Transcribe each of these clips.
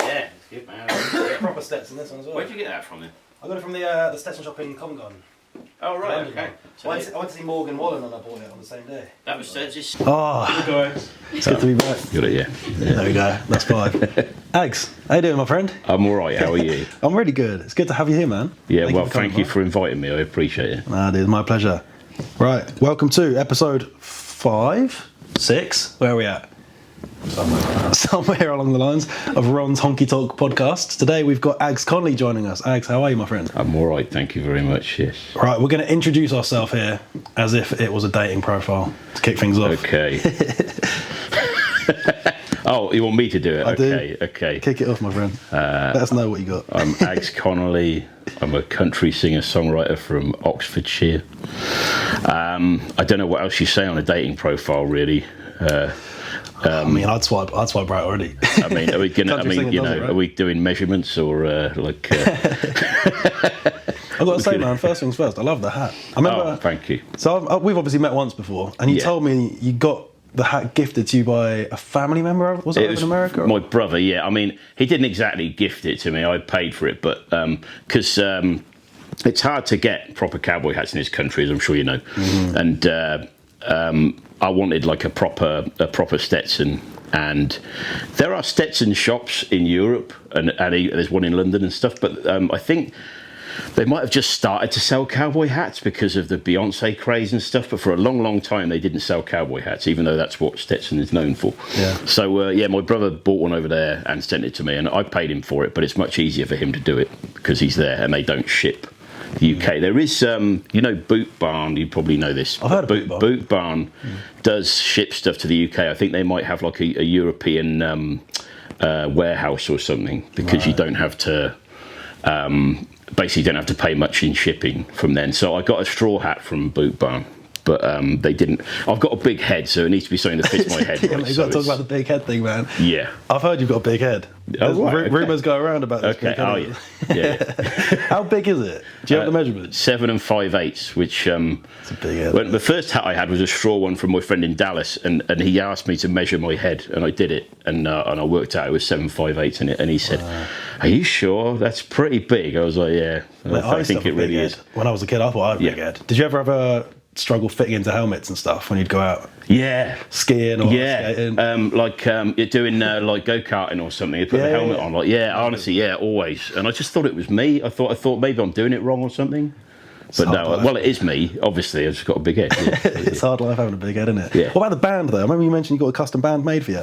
Yeah, it's good, man. Proper Stetson, this one as well. Where'd you get that from then? I got it from the Stetson shop in Covent Garden. Oh, right, okay. So I went to see Morgan Wallen and I bought it on the same day. That was just... Oh, it's good to be back. Got it, yeah. There we go, that's 5. Ags, how you doing, my friend? I'm alright, how are you? I'm really good. It's good to have you here, man. Yeah, thank you for inviting me. I appreciate it. Nah, dude, my pleasure. Right, welcome to episode 5, 6. Where are we at? Somewhere along the lines of Ron's Honky Tonk podcast. Today we've got Ags Connolly joining us. Ags, how are you, my friend? I'm alright, thank you very much, yes. Right, we're going to introduce ourselves here as if it was a dating profile to kick things off. Okay. Oh, you want me to do it? I okay, do. okay. Kick it off, my friend. Let us know what you got. I'm Ags Connolly. I'm a country singer-songwriter from Oxfordshire. I don't know what else you say on a dating profile, really. I mean, I'd swipe right already. I mean, are we gonna? I mean, you know, right? Are we doing measurements or like? I've got to say, man. First things first. I love the hat. I remember. Oh, thank you. So we've obviously met once before, and you told me you got the hat gifted to you by a family member. Was it in America? My brother. Yeah. I mean, he didn't exactly gift it to me. I paid for it, but because it's hard to get proper cowboy hats in this country, as I'm sure you know, and. I wanted like a proper Stetson, and there are Stetson shops in Europe, and there's one in London and stuff. But I think they might have just started to sell cowboy hats because of the Beyonce craze and stuff. But for a long, long time, they didn't sell cowboy hats, even though that's what Stetson is known for. Yeah. So my brother bought one over there and sent it to me, and I paid him for it. But it's much easier for him to do it because he's there, and they don't ship. UK. There is, Boot Barn. You probably know this. I've heard of Boot Barn does ship stuff to the UK. I think they might have like a European warehouse or something because you don't have to. Basically, don't have to pay much in shipping from then. So I got a straw hat from Boot Barn. But they didn't. I've got a big head, so it needs to be something that fits my head. You've got to talk about the big head thing, man. Yeah. I've heard you've got a big head. Oh, right, okay. Rumours go around about this. Okay. Oh, yeah. How big is it? Do you have the measurements? 7 5/8, which it's a big head. When the first hat I had was a straw one from my friend in Dallas, and he asked me to measure my head, and I did it, and I worked out it was 7 5/8 in it, and he said, "Are you sure? That's pretty big." I was like, "Yeah, I think it really is." When I was a kid, I thought I had a big head. Did you ever have a struggle fitting into helmets and stuff when you'd go out? Yeah, skiing or skating. You're doing like go-karting or something. You put the helmet on. Honestly, always. And I just thought it was me. I thought maybe I'm doing it wrong or something. But no, it is me. Obviously, I've just got a big head. Yeah. It's hard life having a big head, isn't it? Yeah. What about the band, though? I remember you mentioned you got a custom band made for you.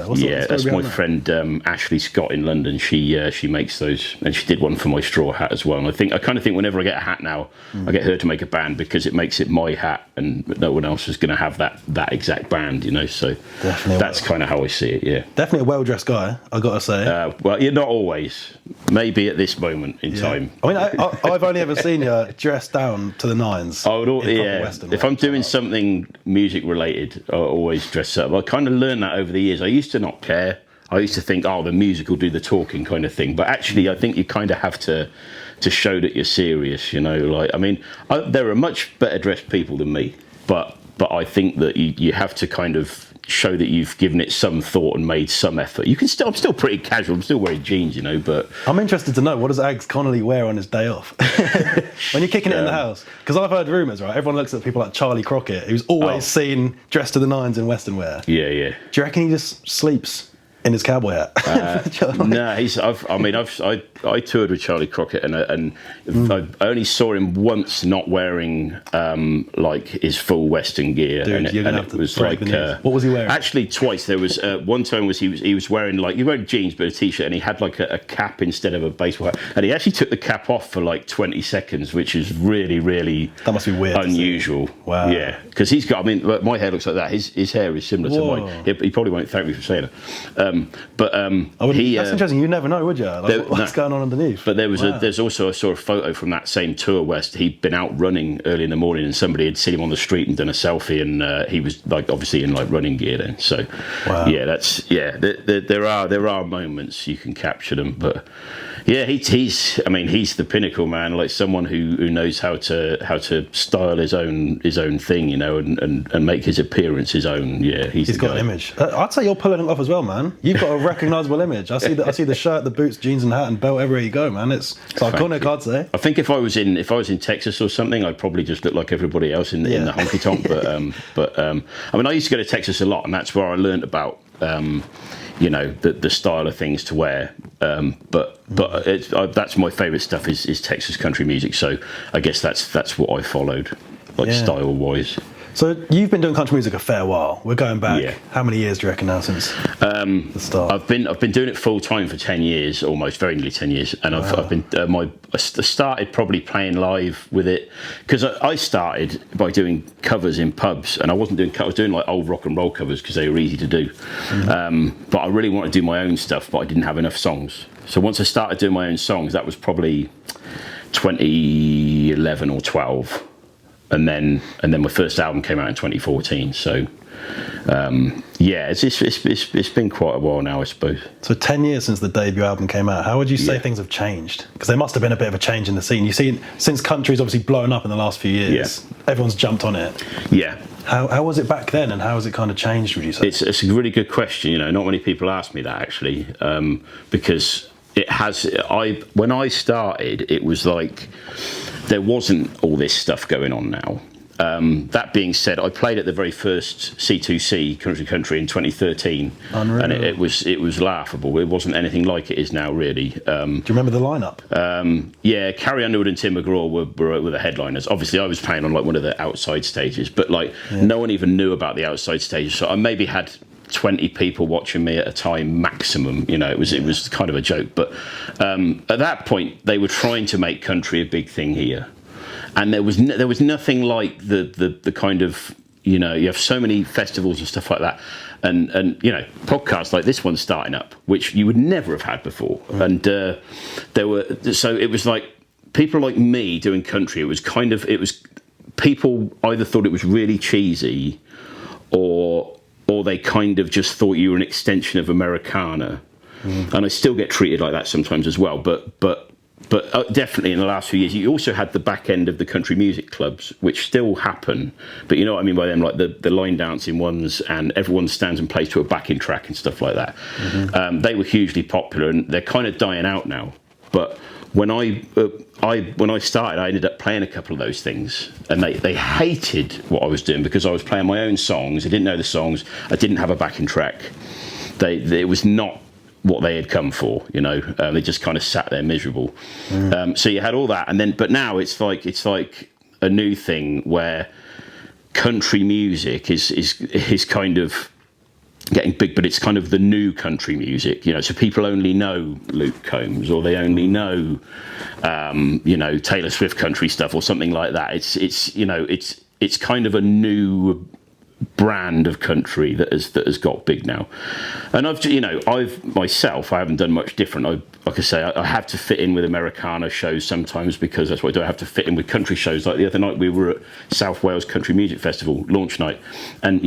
That's my friend Ashley Scott in London. She makes those, and she did one for my straw hat as well. And I kind of think whenever I get a hat now, I get her to make a band because it makes it my hat, and no one else is going to have that exact band, you know. So that's kind of how I see it. Yeah, definitely a well-dressed guy, I got to say. Well, you're not always. Maybe at this moment in time. I mean, I've only ever seen you dressed down to the nines. If I'm doing something music related, I always dress up. I kind of learned that over the years. I used to not care. I used to think, the music will do the talking kind of thing. But actually, I think you kind of have to show that you're serious, you know. Like, I mean, there are much better dressed people than me, but I think that you have to kind of show that you've given it some thought and made some effort. I'm still pretty casual. I'm still wearing jeans, you know, but... I'm interested to know, what does Ags Connolly wear on his day off? When you're kicking it in the house? Because I've heard rumours, right? Everyone looks at people like Charlie Crockett, who's always seen dressed to the nines in Western wear. Yeah, yeah. Do you reckon he just sleeps in his cowboy hat? No, I toured with Charlie Crockett, and I only saw him once not wearing like his full Western gear. Dude, it was like what was he wearing? Actually, twice. There was one time he was wearing he wore jeans but a t-shirt, and he had like a cap instead of a baseball hat, and he actually took the cap off for like 20 seconds, which is really, really that must be weird. Unusual. Wow. Yeah, because he's got. I mean, my hair looks like that. His hair is similar to mine. He probably won't thank me for saying it. That's interesting. You never know, would you? What's going on underneath? But there's also I saw a photo from that same tour where he'd been out running early in the morning, and somebody had seen him on the street and done a selfie, and he was like obviously in like running gear then. So there are moments you can capture them, but yeah, he's the pinnacle, man. Like someone who knows how to style his own thing, you know, and make his appearance his own. Yeah, he's got an image. I'd say you're pulling it off as well, man. You've got a recognisable image. I see the shirt, the boots, jeans and hat and belt everywhere you go, man. It's iconic, I'd say. I think if I was in Texas or something, I'd probably just look like everybody else in the honky tonk. But I mean, I used to go to Texas a lot, and that's where I learned about the style of things to wear. But that's my favourite stuff is Texas country music. So I guess that's what I followed, style wise. So you've been doing country music a fair while. We're going back. Yeah. How many years do you reckon now since the start? I've been doing it full time for 10 years, almost, very nearly 10 years. And I've been I started probably playing live with it because I started by doing covers in pubs, and I was doing like old rock and roll covers because they were easy to do. But I really wanted to do my own stuff, but I didn't have enough songs. So once I started doing my own songs, that was probably 2011 or 12. And then my first album came out in 2014. So it's been quite a while now, I suppose. So 10 years since the debut album came out. How would you say things have changed? Because there must have been a bit of a change in the scene. You see, since country's obviously blown up in the last few years, everyone's jumped on it. Yeah. How was it back then, and how has it kind of changed, would you say? It's a really good question. Not many people ask me that, actually, because it has. When I started, it was like there wasn't all this stuff going on now. That being said, I played at the very first C2C Country in 2013. Unreal. And it was laughable. It wasn't anything like it is now, really. Do you remember the lineup? Carrie Underwood and Tim McGraw were the headliners. Obviously, I was playing on like one of the outside stages, but no one even knew about the outside stages. So I maybe had 20 people watching me at a time maximum. It was kind of a joke. But at that point, they were trying to make country a big thing here. And there was nothing like the kind of, you have so many festivals and stuff like that, and podcasts like this one starting up, which you would never have had before. And it was like people like me doing country. It was people either thought it was really cheesy, or they kind of just thought you were an extension of Americana. And I still get treated like that sometimes as well, but definitely in the last few years, you also had the back end of the country music clubs, which still happen. But you know what I mean by them, like the line dancing ones, and everyone stands and plays to a backing track and stuff like that. They were hugely popular, and they're kind of dying out now. But when I started, I ended up playing a couple of those things, and they hated what I was doing because I was playing my own songs. I didn't know the songs. I didn't have a backing track. It was not what they had come for, they just kind of sat there miserable. So you had all that, but now it's like a new thing where country music is kind of getting big, but it's kind of the new country music, so people only know Luke Combs, or they only know Taylor Swift country stuff or something like that. It's kind of a new brand of country that has got big now. And I've myself, I haven't done much different. Like I say, I have to fit in with Americana shows sometimes, because that's what I do. I have to fit in with country shows. Like the other night we were at South Wales Country Music Festival launch night, and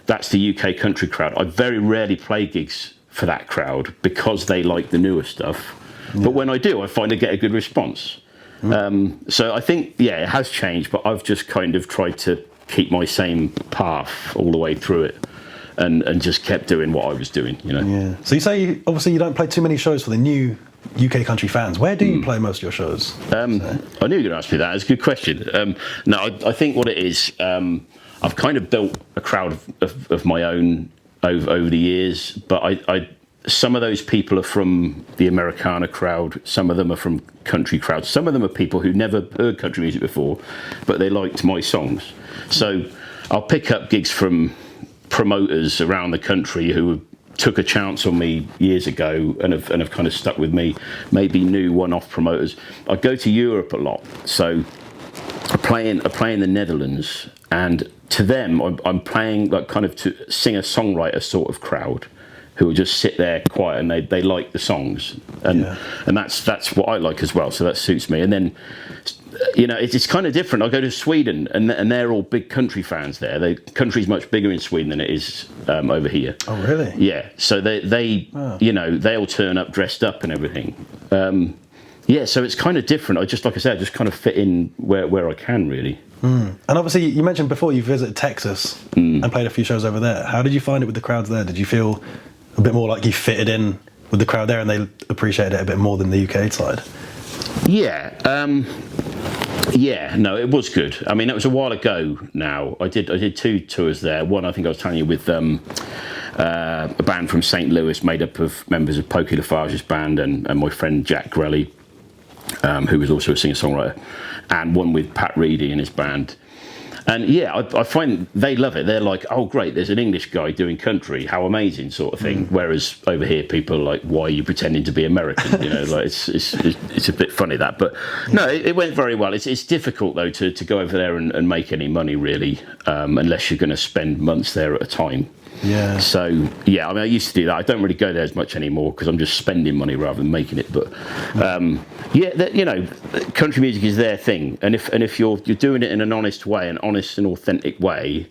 that's the UK country crowd. I very rarely play gigs for that crowd because they like the newer stuff. But when I do, I find I get a good response. So I think it has changed, but I've just kind of tried to keep my same path all the way through it, and just kept doing what I was doing. So you say obviously you don't play too many shows for the new UK country fans. Where do you play most of your shows? I knew you were going to ask me that. It's a good question. I think what it is, I've kind of built a crowd of my own over the years, but some of those people are from the Americana crowd, some of them are from country crowds, some of them are people who never heard country music before, but they liked my songs. So I'll pick up gigs from promoters around the country who took a chance on me years ago and have kind of stuck with me, maybe new one-off promoters. I go to Europe a lot, so I play in the Netherlands, and to them I'm playing like kind of to singer-songwriter sort of crowd who will just sit there quiet, and they like the songs, and that's what I like as well, so that suits me. And then it's kind of different. I go to Sweden, and they're all big country fans there. The country's much bigger in Sweden than it is over here. Oh, really? Yeah. So they all turn up dressed up and everything. So it's kind of different. I just kind of fit in where I can, really. And obviously, you mentioned before you visited Texas and played a few shows over there. How did you find it with the crowds there? Did you feel a bit more like you fitted in with the crowd there, and they appreciated it a bit more than the UK side? Yeah. Yeah, no, it was good. I mean, it was a while ago now. I did 2 tours there. One, I think I was telling you, with a band from St. Louis made up of members of Pokey Lafarge's band and my friend Jack Grelly, who was also a singer-songwriter, and one with Pat Reedy and his band. And yeah, I find they love it. They're like, oh great, there's an English guy doing country, how amazing, sort of thing. Whereas over here, people are like, why are you pretending to be American? You know, like it's a bit funny that. But no, it went very well. It's difficult though to go over there and make any money really, unless you're going to spend months there at a time. Yeah. So yeah, I mean, I used to do that. I don't really go there as much anymore because I'm just spending money rather than making it. But yeah, you know, country music is their thing, and if you're doing it in an honest way, an honest and authentic way,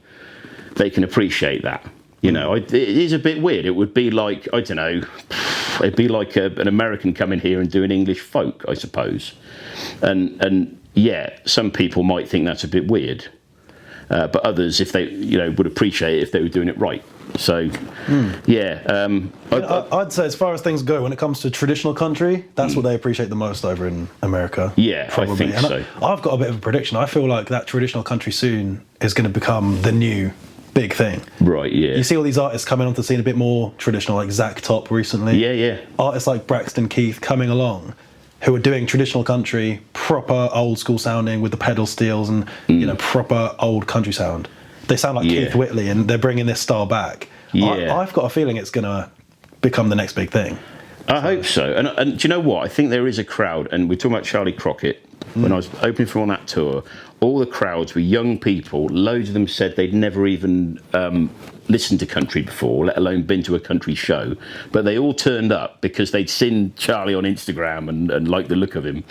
they can appreciate that. You know, it is a bit weird. It would be like, I don't know, it'd be like an American coming here and doing English folk, I suppose. And yeah, some people might think that's a bit weird. But others, if they, you know, would appreciate it if they were doing it right. So, yeah. I'd say as far as things go, when it comes to traditional country, that's what they appreciate the most over in America. Yeah, probably. I think and so. I've got a bit of a prediction. I feel like that traditional country soon is going to become the new big thing. Right, yeah. You see all these artists coming onto the scene a bit more traditional, like Zach Top recently. Yeah, yeah. Artists like Braxton Keith coming along, who are doing traditional country, proper old school sounding with the pedal steels and you know, proper old country sound. They sound like Keith Whitley, and they're bringing this style back. Yeah. I've got a feeling it's going to become the next big thing. I hope so. And do you know what? I think there is a crowd, and we're talking about Charlie Crockett. When I was opening for on that tour, all the crowds were young people. Loads of them said they'd never even listened to country before, let alone been to a country show. But they all turned up because they'd seen Charlie on Instagram and liked the look of him.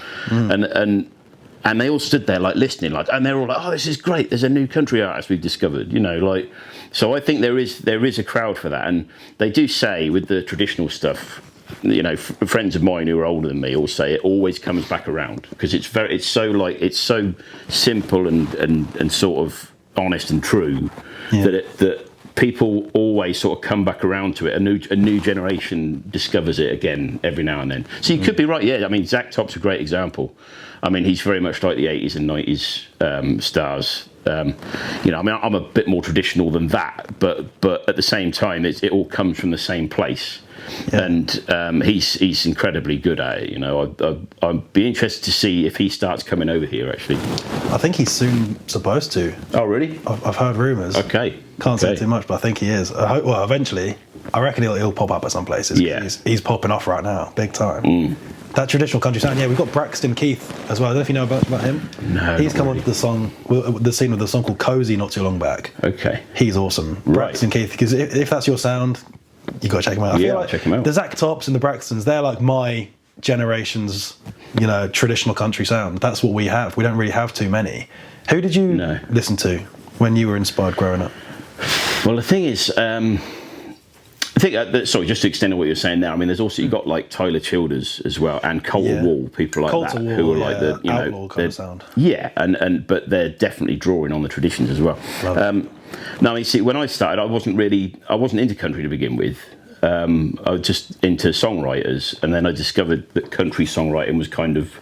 And they all stood there like listening, like, and they're all like, oh, this is great. There's a new country artist we've discovered, you know, like. So I think there is a crowd for that. And they do say with the traditional stuff, you know, friends of mine who are older than me all say it always comes back around because it's so simple and sort of honest and true that people always sort of come back around to it. A new generation discovers it again every now and then. So you could be right. Yeah, I mean, Zach Top's a great example. I mean, he's very much like the 80s and 90s stars. You know, I mean, I'm a bit more traditional than that, but at the same time, it all comes from the same place. Yeah. And he's incredibly good at it. You know, I'd be interested to see if he starts coming over here. Actually, I think he's soon supposed to. Oh, really? I've heard rumours. Okay. Can't say too much, but I think he is. I hope, well, eventually, I reckon he'll pop up at some places. Yeah, he's popping off right now, big time. That traditional country sound. Yeah, we've got Braxton Keith as well. I don't know if you know about him. No. He's come onto the scene with a song called Cozy not too long back. Okay. He's awesome. Right. Braxton Keith, because if that's your sound, you got to check him out. I feel like check him out. The Zach Tops and the Braxtons, they're like my generation's, you know, traditional country sound. That's what we have. We don't really have too many. Who did you listen to when you were inspired growing up? Well, the thing is, I think, sorry, just to extend on what you're saying now, I mean, there's also, you've got like Tyler Childers as well, and Colter Wall, people like Colter that, Wall, who are like the, you know, outlaw kind of sound. Yeah, but they're definitely drawing on the traditions as well. Now, I mean, see, when I started, I wasn't into country to begin with. I was just into songwriters, and then I discovered that country songwriting was kind of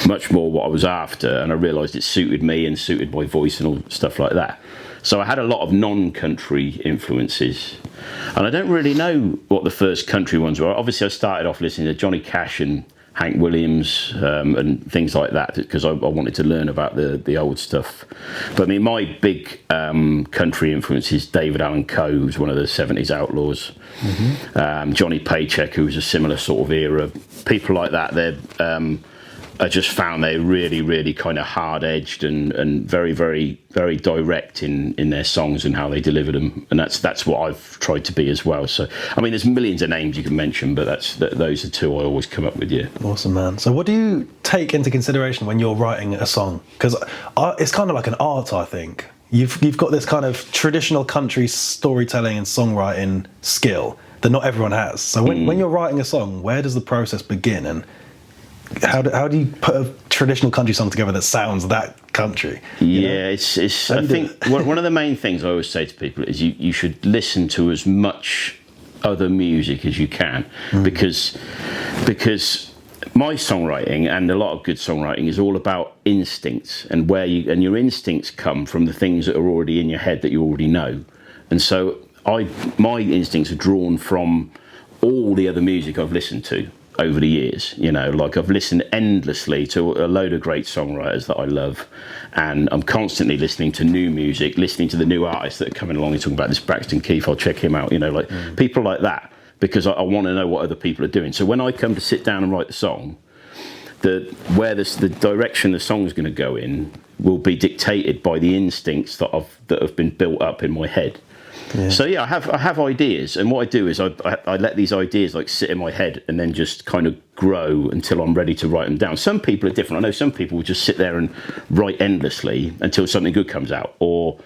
much more what I was after, and I realised it suited me and suited my voice and all stuff like that. So I had a lot of non-country influences, and I don't really know what the first country ones were. Obviously, I started off listening to Johnny Cash and Hank Williams and things like that because I wanted to learn about the old stuff. But I mean, my big country influence is David Allan Coe, who's one of the 70s outlaws. Johnny Paycheck, who was a similar sort of era. People like that, I just found they're really, really kind of hard-edged and very, very, very direct in their songs and how they deliver them. And that's what I've tried to be as well. So, I mean, there's millions of names you can mention, but those are two I always come up with, yeah. Awesome, man. So what do you take into consideration when you're writing a song? Because it's kind of like an art, I think. You've got this kind of traditional country storytelling and songwriting skill that not everyone has. So when you're writing a song, where does the process begin? And how do you put a traditional country song together that sounds that country? Yeah, it's I think one of the main things I always say to people is you should listen to as much other music as you can, because my songwriting and a lot of good songwriting is all about instincts, and your instincts come from the things that are already in your head that you already know. And so my instincts are drawn from all the other music I've listened to over the years. Like I've listened endlessly to a load of great songwriters that I love, and I'm constantly listening to new music, listening to the new artists that are coming along and talking about this Braxton Keith, I'll check him out, people like that, because I want to know what other people are doing. So when I come to sit down and write the song, the direction the song's going to go in will be dictated by the instincts that have been built up in my head. Yeah. So I have ideas, and what I do is I let these ideas like sit in my head and then just kind of grow until I'm ready to write them down. Some people are different. I know some people will just sit there and write endlessly until something good comes out, or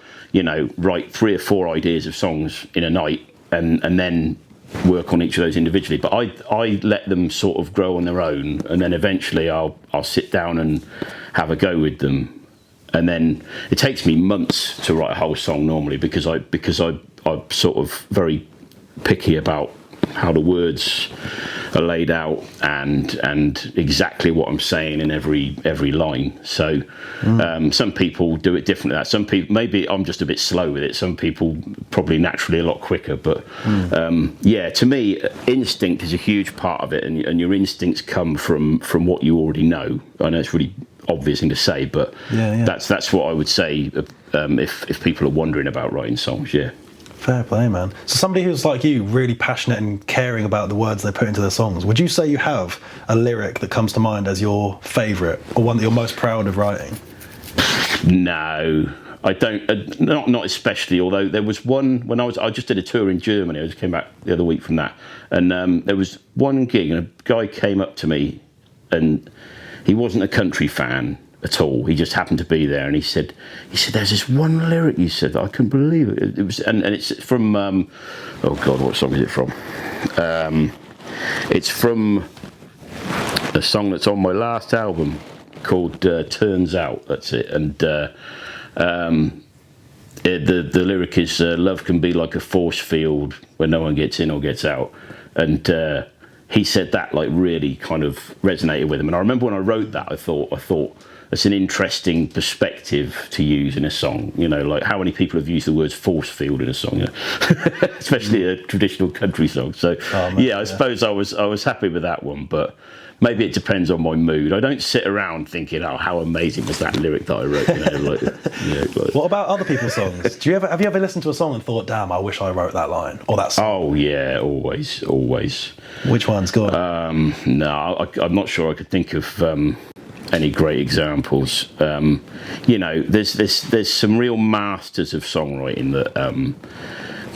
write 3 or 4 ideas of songs in a night and then work on each of those individually. But I let them sort of grow on their own, and then eventually I'll sit down and have a go with them. And then it takes me months to write a whole song normally, because I'm sort of very picky about how the words are laid out and exactly what I'm saying in every line. So some people do it differently. Some people, maybe I'm just a bit slow with it. Some people probably naturally a lot quicker. But to me, instinct is a huge part of it, and your instincts come from what you already know. I know it's really obvious thing to say, but that's what I would say if people are wondering about writing songs. Fair play, man. So somebody who's like you, really passionate and caring about the words they put into their songs, would you say you have a lyric that comes to mind as your favourite, or one that you're most proud of writing? No, I don't. Not especially. Although there was one when I just did a tour in Germany. I just came back the other week from that, and there was one gig, and a guy came up to me, and he wasn't a country fan at all. He just happened to be there, and he said, "There's this one lyric you said that I couldn't believe it." It was, and it's from, oh God, what song is it from? It's from a song that's on my last album called "Turns Out." That's it, and the lyric is, "Love can be like a force field where no one gets in or gets out," and he said that like really kind of resonated with him. And I remember when I wrote that, I thought that's an interesting perspective to use in a song. Like how many people have used the words force field in a song, especially a traditional country song. So I suppose I was happy with that one, but maybe it depends on my mood. I don't sit around thinking, "Oh, how amazing was that lyric that I wrote?" What about other people's songs? Have you ever listened to a song and thought, "Damn, I wish I wrote that line or that song"? Oh yeah, always. Which one's good? No, I'm not sure I could think of any great examples. There's some real masters of songwriting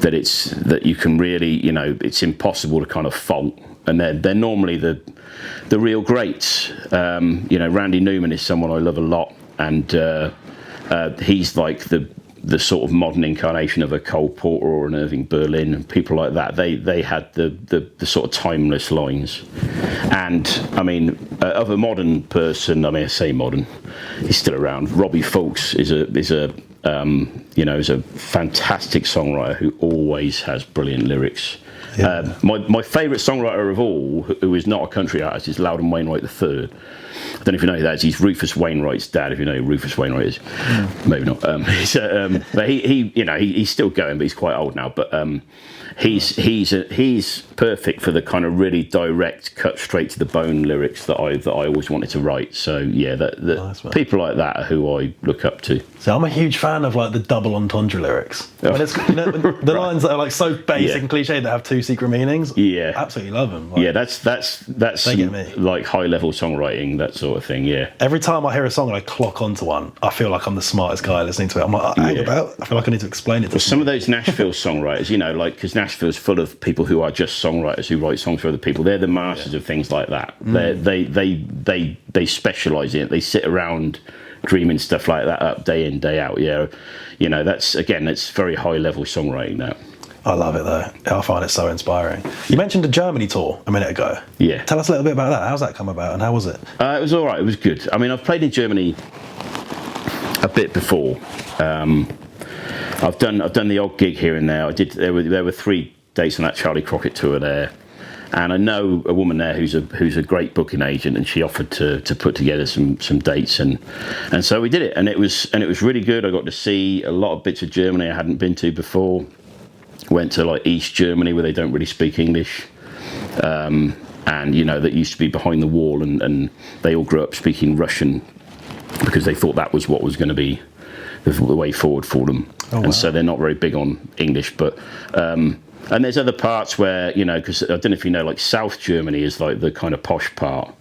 that you can really, it's impossible to kind of fault, and they're normally the real greats. Randy Newman is someone I love a lot, and he's like the sort of modern incarnation of a Cole Porter or an Irving Berlin, and people like that. They had the sort of timeless lines. And I mean, of a modern person, I say modern, he's still around. Robbie Fulks is a fantastic songwriter who always has brilliant lyrics. Yeah. My favourite songwriter of all, who is not a country artist, is Loudon Wainwright III. I don't know if you know who that is. He's Rufus Wainwright's dad. If you know who Rufus Wainwright is, maybe not. But he's still going, but he's quite old now. But he's perfect for the kind of really direct, cut straight to the bone lyrics that I always wanted to write. So nice, people like that are who I look up to. So I'm a huge fan of like the double entendre lyrics. When it's, the lines that are like so basic and cliche that have 2 secret meanings. Yeah, absolutely love them. Like, that's some, like high level songwriting, that sort of thing. Yeah. Every time I hear a song and I clock onto one, I feel like I'm the smartest guy listening to it. I'm like, I feel like I need to explain it to some of those Nashville songwriters, because Nashville's full of people who are just songwriters who write songs for other people. They're the masters of things like that. They specialise in it. They sit around dreaming stuff like that up day in, day out. That's very high level songwriting now. I love it though. I find it so inspiring. You mentioned a Germany tour a minute ago. Yeah. Tell us a little bit about that. How's that come about and how was it? It was all right. It was good. I mean, I've played in Germany a bit before. I've done the odd gig here and there. There were 3 dates on that Charlie Crockett tour there. And I know a woman there who's a great booking agent, and she offered to put together some dates, and so we did it, and it was really good. I got to see a lot of bits of Germany I hadn't been to before. Went to like East Germany where they don't really speak English, and that used to be behind the wall, and they all grew up speaking Russian because they thought that was what was going to be the way forward for them. Oh, wow. And so they're not very big on English, but. And there's other parts where, because I don't know if you know, like South Germany is like the kind of posh part,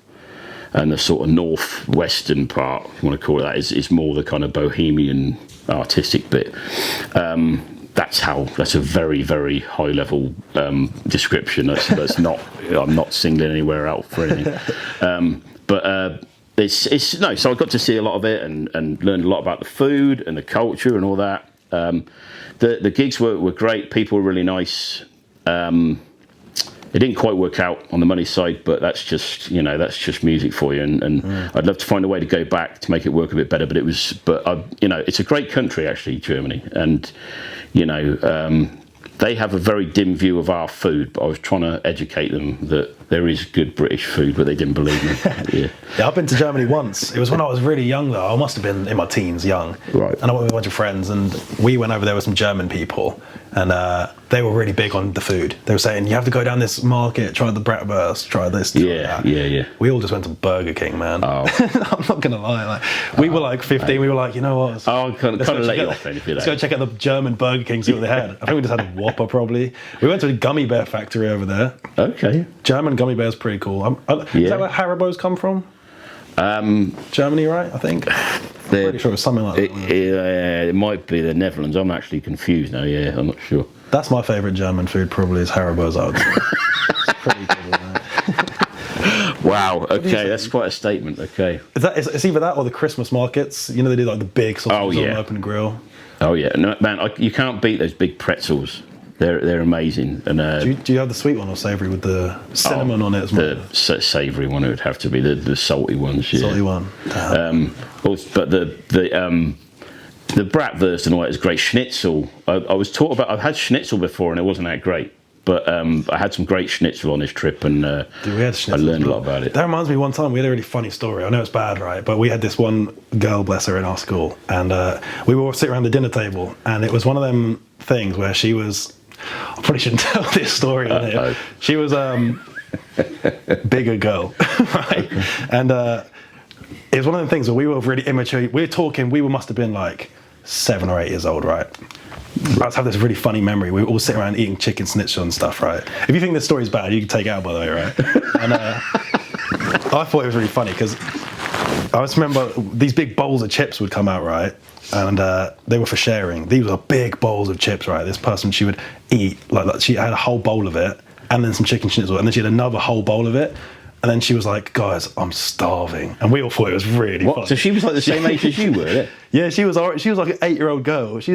and the sort of northwestern part, if you want to call it that, is more the kind of bohemian artistic bit. That's a very, very high level description. That's not, I'm not singling anywhere out for anything. So I got to see a lot of it and learned a lot about the food and the culture and all that. The gigs were great. People were really nice. It didn't quite work out on the money side, but that's just music for you. And I'd love to find a way to go back to make it work a bit better. But it's a great country actually, Germany, and they have a very dim view of our food. But I was trying to educate them that there is good British food, but they didn't believe me. Yeah, I've been to Germany once. It was when I was really young, though. I must have been in my teens, young. Right. And I went with a bunch of friends, and we went over there with some German people, and they were really big on the food. They were saying, you have to go down this market, try the bratwurst, try this, try that. Yeah. We all just went to Burger King, man. Oh. I'm not going to lie. We were like 15. Mate. We were like, you know what? I'll kind of let you off then if you like. Let's go check out the German Burger King, see what they had. I think we just had a Whopper, probably. We went to a gummy bear factory over there. Okay. German gummy bears, pretty cool. Is that where Haribo's come from? Germany, right? I think. Pretty sure it was something like that. It might be the Netherlands. I'm actually confused now. Yeah, I'm not sure. That's my favourite German food. Probably is Haribo's. I would say. It's pretty good, isn't it? Wow. Okay, that's quite a statement. Okay. It's either that or the Christmas markets. They do like the big sausages on the open grill. Oh yeah, no, man, you can't beat those big pretzels. They're amazing. And do you have the sweet one or savoury with the cinnamon on it as well? The savoury one, it would have to be the salty ones. Yeah. Salty one. But the bratwurst and all that is great. Schnitzel. I was taught about. I've had schnitzel before and it wasn't that great. But I had some great schnitzel on this trip, and we had I learned a lot about it. That reminds me, one time we had a really funny story. I know it's bad, right? But we had this one girl, bless her, in our school, and we were all sitting around the dinner table, and it was one of them things where she was. I probably shouldn't tell this story on here. She was bigger girl, right? And it was one of them things where we were really immature. We must have been like 7 or 8 years old, right? I have this really funny memory. We were all sitting around eating chicken schnitzel and stuff, right? If you think this story's bad, you can take it out, by the way, right? And I thought it was really funny because I just remember these big bowls of chips would come out, right? And they were for sharing. These were big bowls of chips, right? This person, she would eat, like she had a whole bowl of it, and then some chicken schnitzel, and then she had another whole bowl of it. And then she was like, guys, I'm starving. And we all thought it was really funny. So she was like the same age as you were? Yeah, she was like an 8-year-old girl. She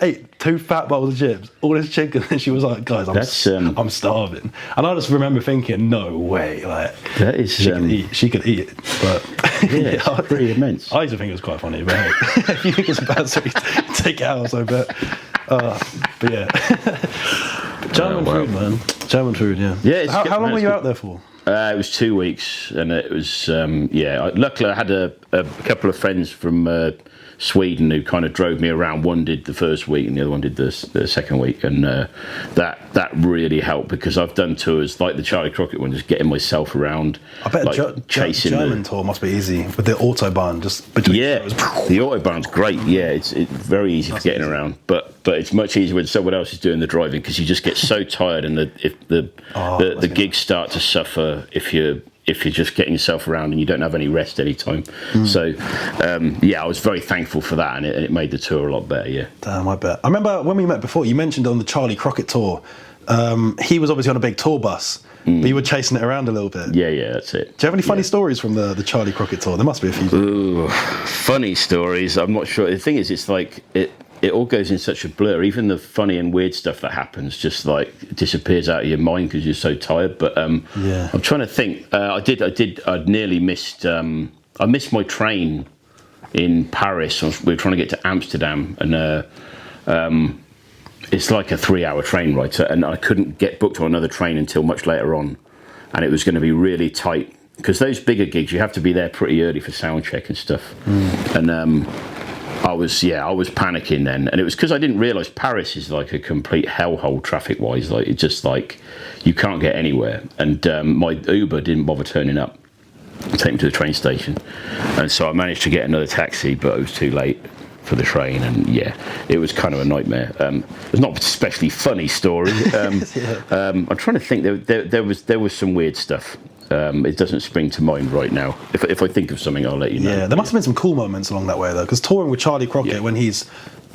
ate 2 fat bowls of chips, all this chicken, and she was like, guys, I'm starving. And I just remember thinking, no way. Like, that is, she could eat it. But yeah, it's pretty immense. I used to think it was quite funny, but hey, if you think it's a bad story, take it out, so bet. But yeah. German food, man. German food, yeah. Yeah. How long were you out there for? It was 2 weeks, and it was luckily I had a couple of friends from Sweden who kind of drove me around. One did the first week, and the other one did the second week, and that really helped because I've done tours like the Charlie Crockett one, just getting myself around. I bet like, chasing German tour must be easy with the autobahn just between. Yeah, the autobahn's great. Yeah, it's very easy for getting around, but it's much easier when someone else is doing the driving because you just get so tired, and the gigs start to suffer if you're just getting yourself around and you don't have any rest any time. So I was very thankful for that, and it made the tour a lot better. Yeah. Damn, I bet. I remember when we met before, you mentioned on the Charlie Crockett tour, he was obviously on a big tour bus, but you were chasing it around a little bit. Yeah, that's it. Do you have any funny stories from the Charlie Crockett tour? There must be a few. Ooh, funny stories. I'm not sure. The thing is, it's like it all goes in such a blur. Even the funny and weird stuff that happens just like disappears out of your mind because you're so tired. But I'm trying to think. I'd nearly missed. I missed my train in Paris. We were trying to get to Amsterdam, and it's like a 3-hour train ride, and I couldn't get booked on another train until much later on, and it was going to be really tight because those bigger gigs you have to be there pretty early for sound check and stuff. And I was panicking then, and it was because I didn't realise Paris is like a complete hellhole traffic wise. Like it's just like you can't get anywhere, and my Uber didn't bother turning up, take me to the train station, and so I managed to get another taxi, but it was too late for the train, and it was kind of a nightmare. It's not a especially funny story. I'm trying to think. There was some weird stuff. It doesn't spring to mind right now. If I think of something, I'll let you know. Yeah, there must have been some cool moments along that way though, because touring with Charlie Crockett when he's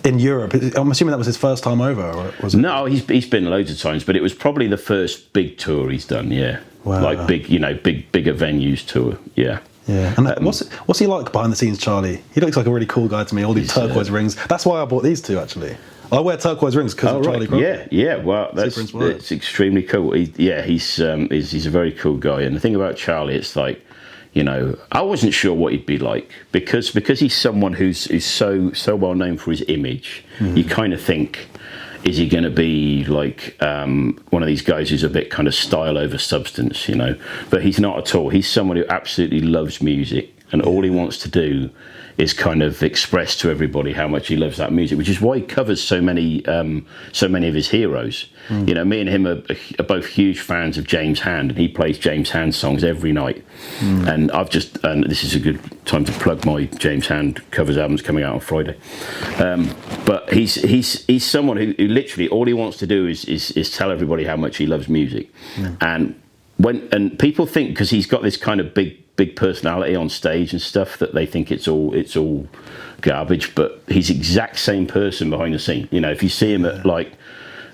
in Europe, I'm assuming that was his first time over, or was it? No, he's been loads of times, but it was probably the first big tour he's done. Yeah, wow. Like bigger venues tour. Yeah. Yeah, and what's he like behind the scenes, Charlie? He looks like a really cool guy to me. All these turquoise rings. That's why I bought these two, actually. I wear turquoise rings because of Charlie Crockett. Yeah. Well, that's extremely cool. He's a very cool guy. And the thing about Charlie, it's like, I wasn't sure what he'd be like because he's someone who's so well known for his image. You kind of think, is he going to be like one of these guys who's a bit kind of style over substance, But he's not at all. He's someone who absolutely loves music, and all he wants to do is kind of express to everybody how much he loves that music, which is why he covers so many of his heroes. Me and him are both huge fans of James Hand, and he plays James Hand songs every night. And and this is a good time to plug my James Hand covers album's coming out on Friday. But he's someone who literally all he wants to do is tell everybody how much he loves music. And people think because he's got this kind of big personality on stage and stuff that they think it's all garbage, but he's the exact same person behind the scene. If you see him at like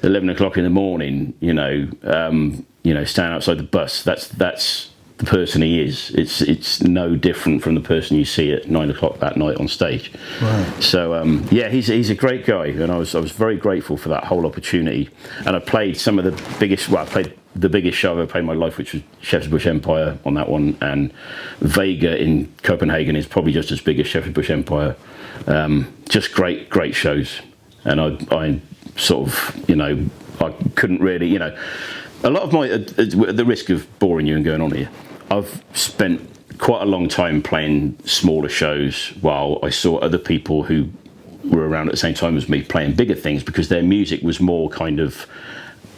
11 o'clock in the morning, standing outside the bus, that's the person he is. It's no different from the person you see at 9 o'clock that night on stage. Right. So he's a great guy, and I was very grateful for that whole opportunity. And I played some of the biggest. Well, I played the biggest show I've ever played in my life, which was Shepherd's Bush Empire on that one, and Vega in Copenhagen is probably just as big as Shepherd's Bush Empire. Just great shows, and I sort of I couldn't really a lot of my at the risk of boring you and going on here, I've spent quite a long time playing smaller shows while I saw other people who were around at the same time as me playing bigger things because their music was more kind of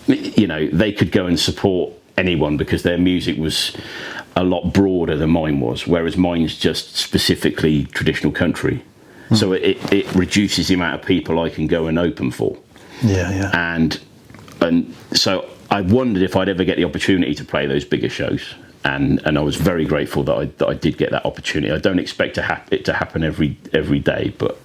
they could go and support anyone because their music was a lot broader than mine was, whereas mine's just specifically traditional country. So it reduces the amount of people I can go and open for. Yeah. And so I wondered if I'd ever get the opportunity to play those bigger shows, and I was very grateful that I did get that opportunity. I don't expect it to happen every day, but.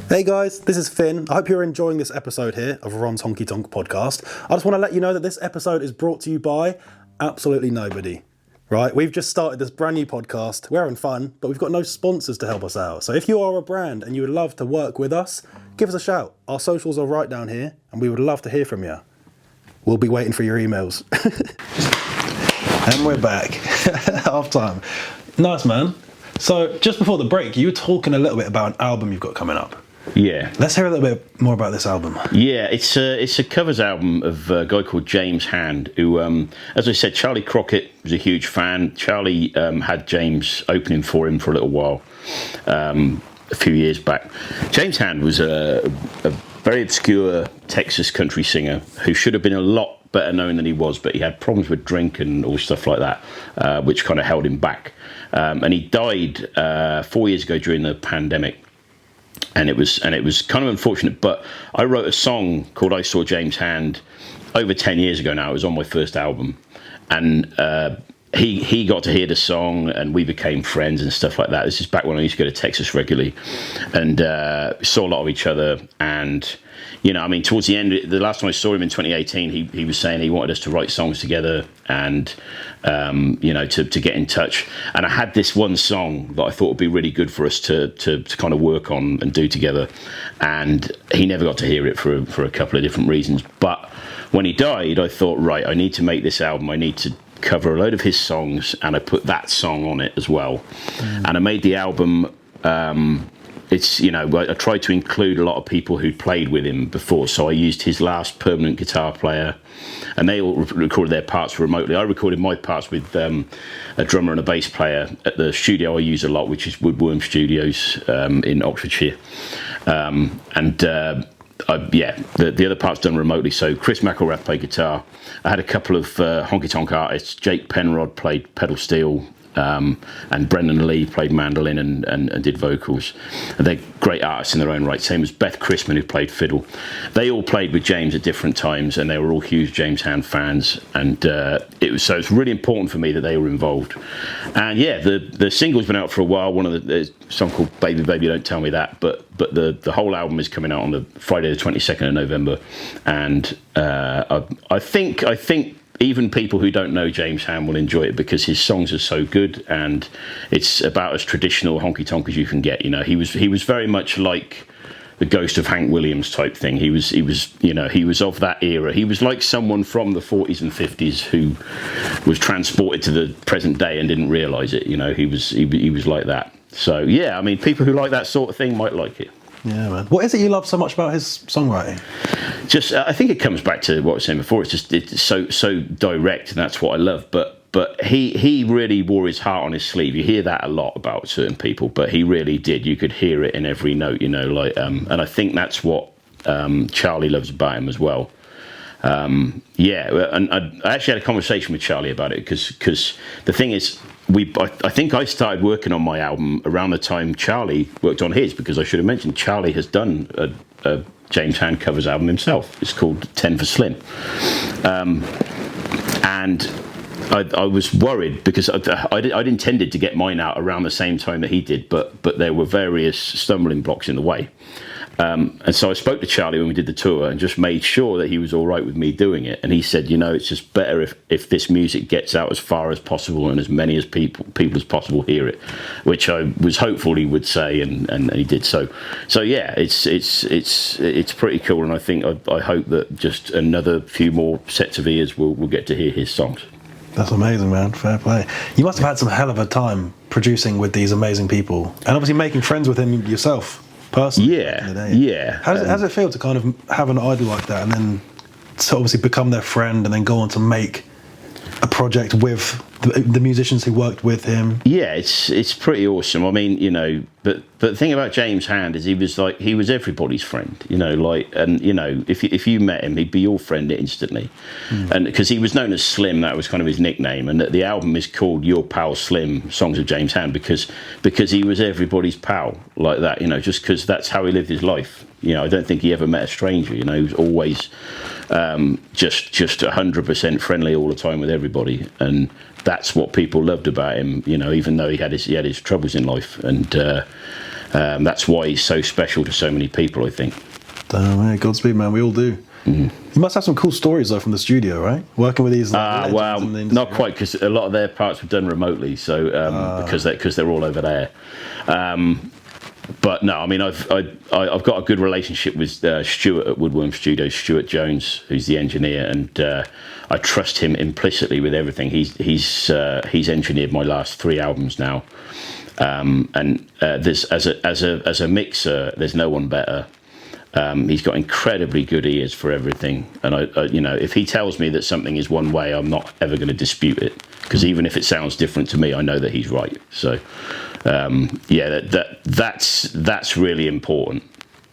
Hey guys, this is Finn. I hope you're enjoying this episode here of Ron's Honky Tonk podcast. I just want to let you know that this episode is brought to you by absolutely nobody. Right, we've just started this brand new podcast. We're having fun, but we've got no sponsors to help us out. So if you are a brand and you would love to work with us, give us a shout. Our socials are right down here, and we would love to hear from you. We'll be waiting for your emails. And we're back. Half time. Nice, man. So just before the break, you were talking a little bit about an album you've got coming up. Yeah. Let's hear a little bit more about this album. Yeah, it's a covers album of a guy called James Hand, who, as I said, Charlie Crockett was a huge fan. Charlie had James opening for him for a little while, a few years back. James Hand was a very obscure Texas country singer who should have been a lot better known than he was, but he had problems with drink and all stuff like that, which kind of held him back. And he died 4 years ago during the pandemic. And it was kind of unfortunate, but I wrote a song called I Saw James Hand over 10 years ago now. It was on my first album. And he got to hear the song, and we became friends and stuff like that. This is back when I used to go to Texas regularly, and saw a lot of each other. And, towards the end, the last time I saw him in 2018, he was saying he wanted us to write songs together and, to get in touch. And I had this one song that I thought would be really good for us to kind of work on and do together. And he never got to hear it for a couple of different reasons. But when he died, I thought, right, I need to make this album. I need to cover a load of his songs, and I put that song on it as well. And I made the album it's, you know, I tried to include a lot of people who'd played with him before. So I used his last permanent guitar player, and they all recorded their parts remotely. I recorded my parts with a drummer and a bass player at the studio I use a lot, which is Woodworm Studios in Oxfordshire. The other part's done remotely. So Chris McElrath played guitar. I had a couple of Honky Tonk artists. Jake Penrod played pedal steel. And Brendan Lee played mandolin and did vocals. And they're great artists in their own right. Same as Beth Chrisman, who played fiddle. They all played with James at different times, and they were all huge James Hand fans. And it's really important for me that they were involved. And yeah, the single's been out for a while. There's a song called Baby Baby Don't Tell Me That, but the whole album is coming out on the Friday the 22nd of November. And I think even people who don't know James Ham will enjoy it because his songs are so good, and it's about as traditional honky tonk as you can get. You know, he was very much like the ghost of Hank Williams type thing. He was of that era. He was like someone from the 40s and 50s who was transported to the present day and didn't realise it. You know, he was like that. So yeah, I mean, people who like that sort of thing might like it. Yeah, man. What is it you love so much about his songwriting? Just, I think it comes back to what I was saying before. It's so direct, and that's what I love. But he really wore his heart on his sleeve. You hear that a lot about certain people, but he really did. You could hear it in every note, you know. And I think that's what Charlie loves about him as well. And I actually had a conversation with Charlie about it because the thing is, I think I started working on my album around the time Charlie worked on his, because I should have mentioned Charlie has done a James Hand covers album himself. It's called 10 for Slim. And I was worried because I'd intended to get mine out around the same time that he did, but there were various stumbling blocks in the way. And so I spoke to Charlie when we did the tour and just made sure that he was all right with me doing it. And he said, you know, it's just better if this music gets out as far as possible and as many as people as possible hear it, which I was hopeful he would say, and he did. So yeah, it's pretty cool. And I think I hope that just another few more sets of ears will get to hear his songs. That's amazing, man. Fair play. You must have had some hell of a time producing with these amazing people, and obviously making friends with him yourself. Personally, yeah. How does it feel to kind of have an idol like that and then to obviously become their friend and then go on to make a project with the musicians who worked with him? Yeah, it's pretty awesome. I mean, you know, but the thing about James Hand is he was everybody's friend, you know, like, and you know, if you met him, he'd be your friend instantly. And because he was known as Slim, that was kind of his nickname, and the album is called Your Pal Slim, Songs of James Hand, because he was everybody's pal like that, you know, just because that's how he lived his life. You know, I don't think he ever met a stranger. You know, he was always just 100% friendly all the time with everybody, and that's what people loved about him. You know, even though he had his troubles in life, and that's why he's so special to so many people, I think. Damn, man, Godspeed, man. We all do. You must have some cool stories though from the studio, right? Working with these. Well, not quite, because a lot of their parts were done remotely. So because they're all over there. But no, I mean, I've got a good relationship with Stuart at Woodworm Studios, Stuart Jones, who's the engineer, and I trust him implicitly with everything. He's engineered my last 3 albums now, and there's as a mixer, there's no one better. He's got incredibly good ears for everything, and I you know, if he tells me that something is one way, I'm not ever going to dispute it, because even if it sounds different to me, I know that he's right. So. That's really important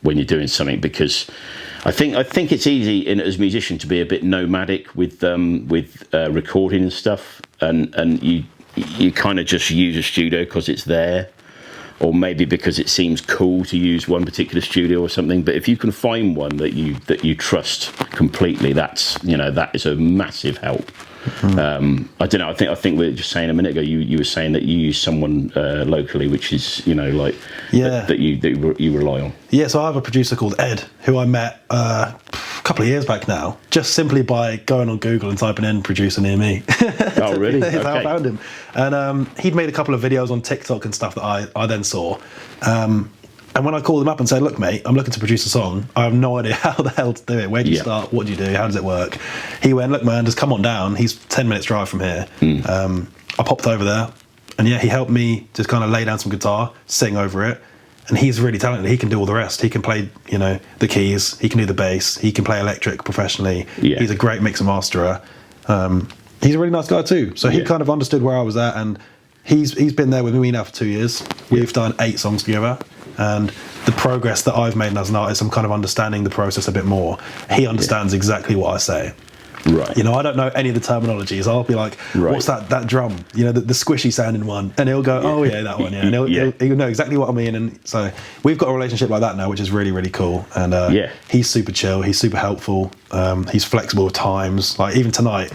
when you're doing something, because I think it's easy as a musician to be a bit nomadic with recording and stuff, and you kind of just use a studio because it's there, or maybe because it seems cool to use one particular studio or something. But if you can find one that you trust completely, that is a massive help. I don't know. I think we were just saying a minute ago. You were saying that you use someone locally, which is, you know, like that you rely on. Yeah. So I have a producer called Ed, who I met a couple of years back now, just simply by going on Google and typing in "producer near me." Oh, really? That's okay. how I found him, and he'd made a couple of videos on TikTok and stuff that I then saw. And when I called him up and said, "Look, mate, I'm looking to produce a song. I have no idea how the hell to do it. Where do you start? What do you do? How does it work?" He went, "Look, man, just come on down. He's 10 minutes drive from here." I popped over there, and yeah, he helped me just kind of lay down some guitar, sing over it, and he's really talented. He can do all the rest. He can play, the keys. He can do the bass. He can play electric professionally. Yeah. He's a great mixer masterer. He's a really nice guy too. So he kind of understood where I was at, and he's been there with me now for 2 years. We've done 8 songs together, and the progress that I've made as an artist, I'm kind of understanding the process a bit more. He understands exactly what I say. Right. I don't know any of the terminologies. I'll be like, what's that drum? The squishy sounding one. And he'll go, oh yeah, that one, yeah. And he'll know exactly what I mean. And so we've got a relationship like that now, which is really, really cool. And he's super chill. He's super helpful. He's flexible with times. Like even tonight,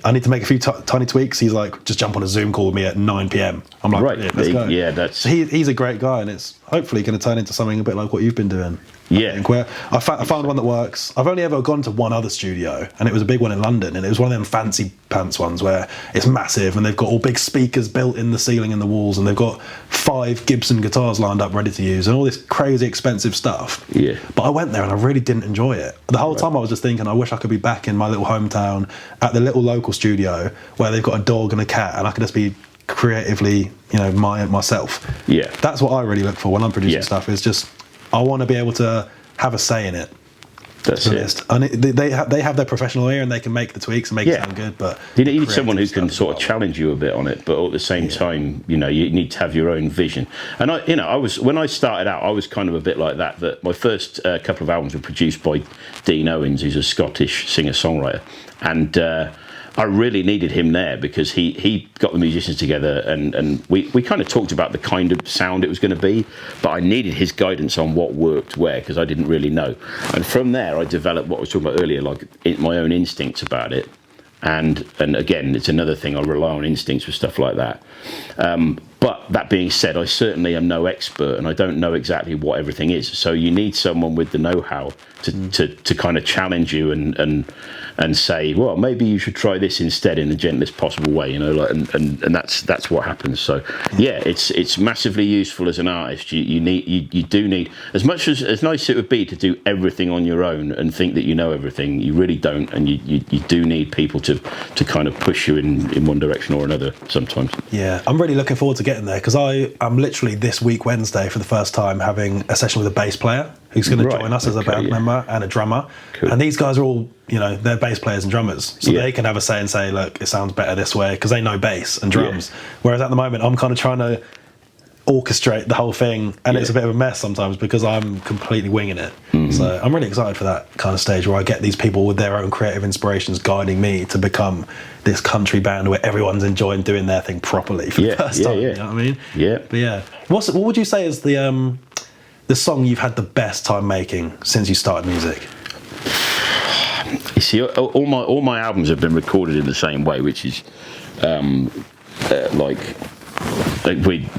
I need to make a few tiny tweaks. He's like, just jump on a Zoom call with me at 9 p.m. I'm like, right. Yeah, let's go. Yeah, that's... So he's a great guy, and it's hopefully going to turn into something a bit like what you've been doing. Yeah. Where I found one that works. I've only ever gone to one other studio, and it was a big one in London, and it was one of them fancy pants ones where it's massive, and they've got all big speakers built in the ceiling and the walls, and they've got 5 Gibson guitars lined up ready to use, and all this crazy expensive stuff. Yeah. But I went there, and I really didn't enjoy it. The whole time I was just thinking, I wish I could be back in my little hometown at the little local studio where they've got a dog and a cat, and I could just be creatively, myself. Yeah. That's what I really look for when I'm producing stuff. Is just I want to be able to have a say in it. That's it. And they have their professional ear, and they can make the tweaks and make it sound good. But you need someone who can sort of challenge you a bit on it, but at the same time, you need to have your own vision. And when I started out, I was kind of a bit like that. That my first couple of albums were produced by Dean Owens, who's a Scottish singer-songwriter, and I really needed him there because he got the musicians together, and we kind of talked about the kind of sound it was going to be, but I needed his guidance on what worked where, because I didn't really know. And from there, I developed what I was talking about earlier, like my own instincts about it. And again, it's another thing, I rely on instincts for stuff like that. But that being said, I certainly am no expert, and I don't know exactly what everything is. So you need someone with the know-how to kind of challenge you and say, well, maybe you should try this instead in the gentlest possible way, and that's what happens. So yeah, it's massively useful as an artist. You do need, as much as nice it would be to do everything on your own and think that you know everything, you really don't, and you do need people to kind of push you in one direction or another sometimes. Yeah, I'm really looking forward to getting there, because I'm literally this week Wednesday for the first time having a session with a bass player who's going to join us as a band member and a drummer. Cool. And these guys are all, they're bass players and drummers, so they can have a say and say, look, it sounds better this way, because they know bass and drums. Whereas at the moment, I'm kind of trying to orchestrate the whole thing, and it's a bit of a mess sometimes because I'm completely winging it. So I'm really excited for that kind of stage where I get these people with their own creative inspirations guiding me to become this country band where everyone's enjoying doing their thing properly for the first time. You know what I mean? Yeah. But yeah, what would you say is the song you've had the best time making since you started music? You see, all my albums have been recorded in the same way, which is like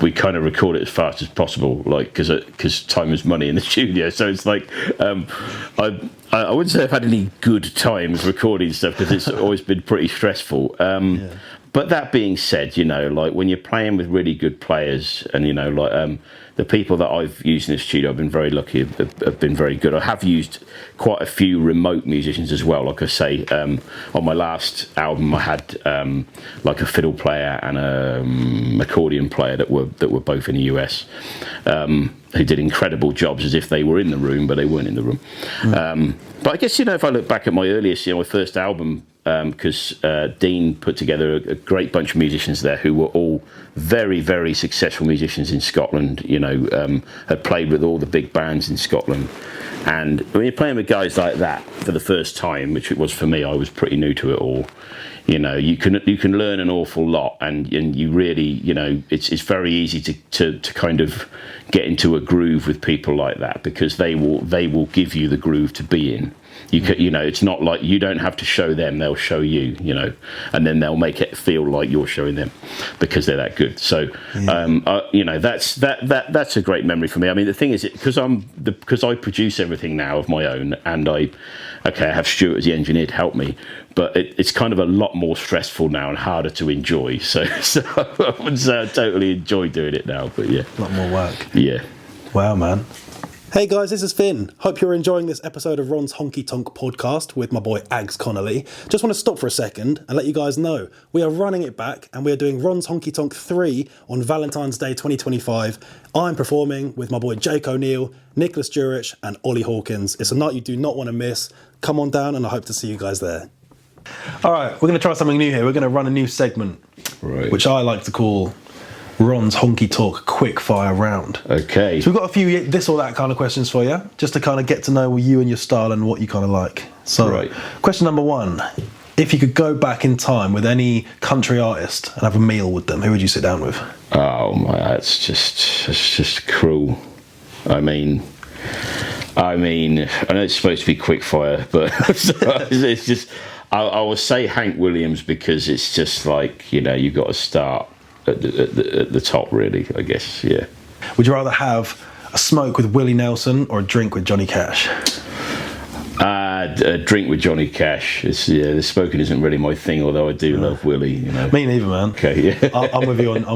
we kind of record it as fast as possible, like because time is money in the studio. So it's like I wouldn't say I've had any good times recording stuff, because it's always been pretty stressful. But that being said, like when you're playing with really good players, and the people that I've used in the studio, I've been very lucky, have been very good. I have used quite a few remote musicians as well. Like I say, on my last album, I had like a fiddle player and a accordion player that were both in the US, who did incredible jobs as if they were in the room, but they weren't in the room. But I guess, if I look back at my earliest, my first album, because Dean put together a great bunch of musicians there who were all very, very successful musicians in Scotland, had played with all the big bands in Scotland. And when you're playing with guys like that for the first time, which it was for me, I was pretty new to it all, you can learn an awful lot, and you really, it's very easy to kind of get into a groove with people like that, because they will give you the groove to be in. It's not like you don't have to show them; they'll show you, and then they'll make it feel like you're showing them because they're that good. So, that's a great memory for me. I mean, the thing is, because I produce everything now of my own, and I have Stuart as the engineer to help me, but it's kind of a lot more stressful now and harder to enjoy. So I wouldn't say I totally enjoy doing it now, but yeah, a lot more work. Yeah. Wow, man. Hey guys, this is Finn. Hope you're enjoying this episode of Ron's Honky Tonk podcast with my boy Ags Connolly. Just want to stop for a second and let you guys know we are running it back and we are doing Ron's Honky Tonk 3 on Valentine's Day 2025. I'm performing with my boy Jake O'Neill, Nicholas Jurich and Ollie Hawkins. It's a night you do not want to miss. Come on down and I hope to see you guys there. All right, we're going to try something new here. We're going to run a new segment, which I like to call Ron's Honky Talk Quick Fire Round. Okay. So we've got a few this or that kind of questions for you, just to kind of get to know you and your style and what you kind of like. So, question number 1. If you could go back in time with any country artist and have a meal with them, who would you sit down with? Oh my, that's just cruel. I mean, I know it's supposed to be quick fire, but it's just, I will say Hank Williams because it's just like, you know, you've got to start at the top, really, I guess, yeah. Would you rather have a smoke with Willie Nelson or a drink with Johnny Cash? A drink with Johnny Cash. The smoking isn't really my thing, although I do love Willie, you know. Me neither, man. Okay, yeah. I'm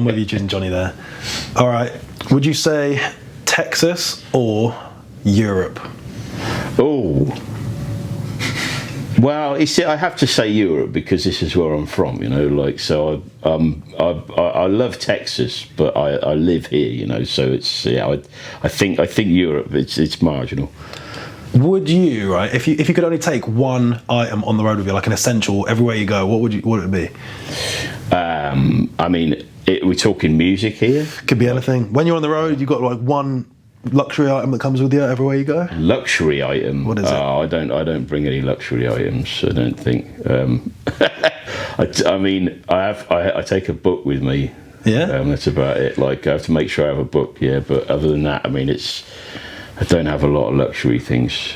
with you choosing Johnny there. All right. Would you say Texas or Europe? Oh. Well, you see, I have to say Europe because this is where I'm from, you know. Like, so I love Texas, but I live here, you know. So it's I think Europe. It's marginal. Would you, right? If you could only take one item on the road with you, like an essential, everywhere you go, what would it be? I mean, we're talking music here. Could be anything. When you're on the road, you've got like one luxury item that comes with you everywhere you go. Luxury item. What is it? I don't bring any luxury items. I don't think. I mean, I take a book with me. Yeah. That's about it. Like, I have to make sure I have a book. Yeah, but other than that, I mean, I don't have a lot of luxury things.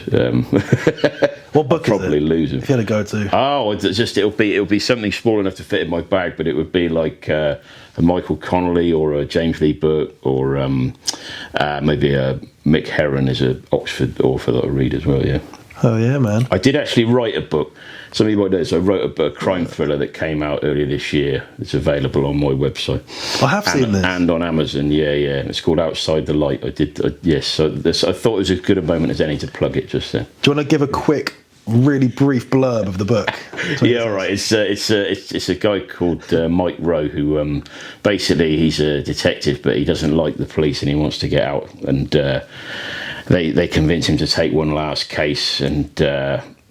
What book I'll probably is it? lose them. If you had to go to. Oh, it'll be something small enough to fit in my bag, but it would be like a Michael Connolly or a James Lee Burke or maybe a Mick Herron is an Oxford author that I read as well. Yeah. Oh yeah, man. I did actually write a book. Some of you might know this. I wrote a crime thriller that came out earlier this year. It's available on my website. I have seen this. And on Amazon, yeah. It's called Outside the Light. Yes. So I thought it was as good a moment as any to plug it just then. Do you want to give a quick, really brief blurb of the book? Yeah, all right. It's a guy called Mike Rowe who basically he's a detective, but he doesn't like the police and he wants to get out. And they convince him to take one last case, and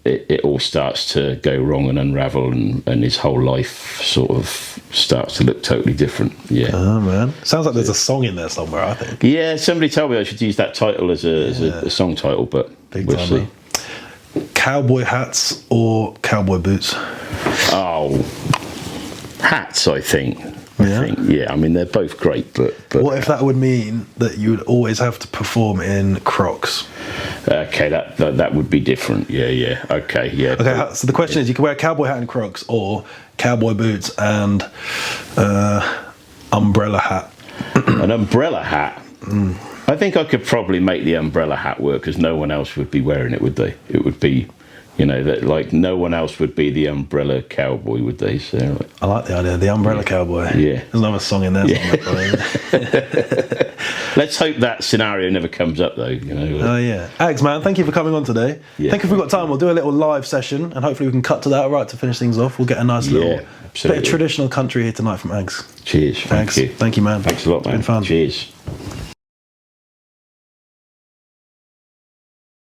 it all starts to go wrong and unravel, and his whole life sort of starts to look totally different. Yeah. Oh man, sounds like there's a song in there somewhere. I think. Yeah, somebody told me I should use that title as a song title, but we'll see. Man. Cowboy hats or cowboy boots? Oh, hats, I think. Yeah? I mean, they're both great, but what if that would mean that you would always have to perform in Crocs? Okay, that would be different. Yeah. Okay, yeah. Okay, so the question is, you can wear a cowboy hat and Crocs, or cowboy boots and umbrella hat. An umbrella hat. I think I could probably make the umbrella hat work because no one else would be wearing it, would they? It would be, you know, that like no one else would be the umbrella cowboy, would they? So, like, I like the idea, the umbrella cowboy. Yeah. There's another song in there. Let's hope that scenario never comes up, though. You know. Oh yeah, Ags, man, thank you for coming on today. Yeah, think if we've got time, we'll do a little live session, and hopefully we can cut to that right to finish things off. We'll get a nice little bit of traditional country here tonight from Ags. Cheers. Thank you. Thank you, man. Thanks a lot, man. It's been fun. Cheers.